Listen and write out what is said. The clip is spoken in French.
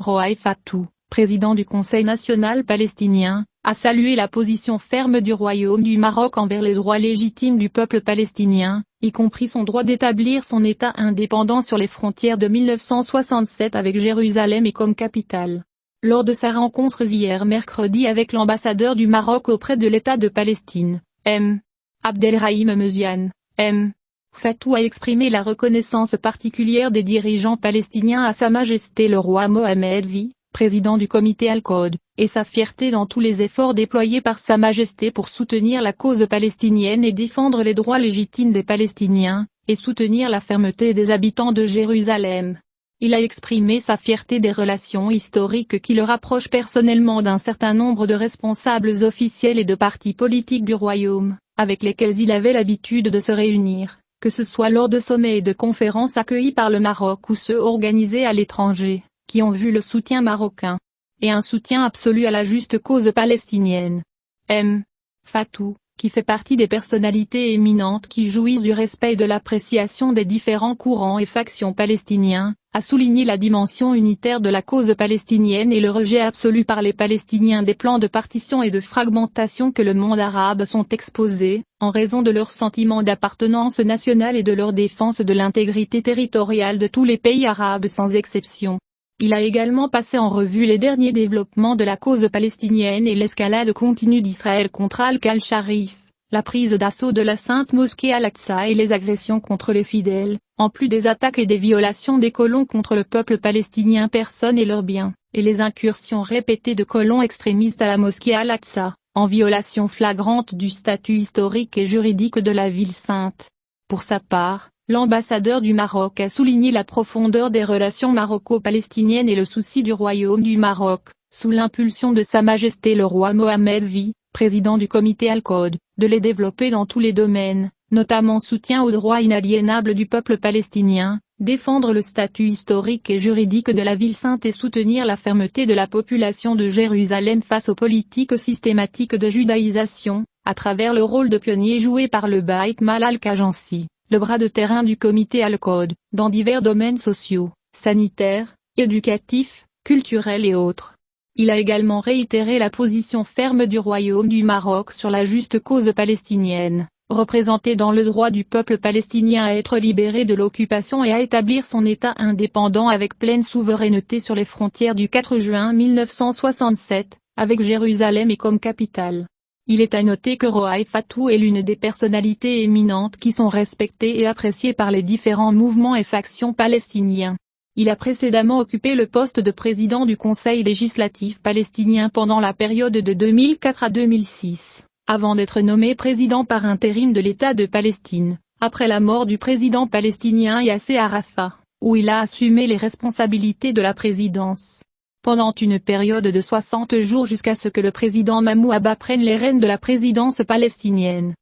Roaï Fatou, président du Conseil national palestinien, a salué la position ferme du Royaume du Maroc envers les droits légitimes du peuple palestinien, y compris son droit d'établir son État indépendant sur les frontières de 1967 avec Jérusalem et comme capitale. Lors de sa rencontre hier mercredi avec l'ambassadeur du Maroc auprès de l'État de Palestine, M. Abdelrahim Mezyan, M. Fatou a exprimé la reconnaissance particulière des dirigeants palestiniens à Sa Majesté le roi Mohammed V, président du comité Al-Quds, et sa fierté dans tous les efforts déployés par Sa Majesté pour soutenir la cause palestinienne et défendre les droits légitimes des Palestiniens, et soutenir la fermeté des habitants de Jérusalem. Il a exprimé sa fierté des relations historiques qui le rapprochent personnellement d'un certain nombre de responsables officiels et de partis politiques du royaume, avec lesquels il avait l'habitude de se réunir, que ce soit lors de sommets et de conférences accueillis par le Maroc ou ceux organisés à l'étranger, qui ont vu le soutien marocain, et un soutien absolu à la juste cause palestinienne. M. Fatou, qui fait partie des personnalités éminentes qui jouissent du respect et de l'appréciation des différents courants et factions palestiniens, a souligné la dimension unitaire de la cause palestinienne et le rejet absolu par les Palestiniens des plans de partition et de fragmentation que le monde arabe sont exposés, en raison de leur sentiment d'appartenance nationale et de leur défense de l'intégrité territoriale de tous les pays arabes sans exception. Il a également passé en revue les derniers développements de la cause palestinienne et l'escalade continue d'Israël contre Al-Sharif, la prise d'assaut de la Sainte Mosquée Al-Aqsa et les agressions contre les fidèles, en plus des attaques et des violations des colons contre le peuple palestinien personnes et leurs biens, et les incursions répétées de colons extrémistes à la mosquée Al-Aqsa, en violation flagrante du statut historique et juridique de la ville sainte. Pour sa part, l'ambassadeur du Maroc a souligné la profondeur des relations maroco-palestiniennes et le souci du Royaume du Maroc, sous l'impulsion de Sa Majesté le roi Mohammed V, président du comité Al-Quds, de les développer dans tous les domaines, notamment soutien aux droits inaliénables du peuple palestinien, défendre le statut historique et juridique de la ville sainte et soutenir la fermeté de la population de Jérusalem face aux politiques systématiques de judaïsation, à travers le rôle de pionnier joué par le Beit Mal al-Qajansi, le bras de terrain du comité Al-Quds, dans divers domaines sociaux, sanitaires, éducatifs, culturels et autres. Il a également réitéré la position ferme du Royaume du Maroc sur la juste cause palestinienne, représentée dans le droit du peuple palestinien à être libéré de l'occupation et à établir son État indépendant avec pleine souveraineté sur les frontières du 4 juin 1967, avec Jérusalem et comme capitale. Il est à noter que Roaï Fatou est l'une des personnalités éminentes qui sont respectées et appréciées par les différents mouvements et factions palestiniens. Il a précédemment occupé le poste de président du Conseil législatif palestinien pendant la période de 2004 à 2006, avant d'être nommé président par intérim de l'État de Palestine, après la mort du président palestinien Yasser Arafat, où il a assumé les responsabilités de la présidence. Pendant une période de 60 jours jusqu'à ce que le président Mahmoud Abbas prenne les rênes de la présidence palestinienne.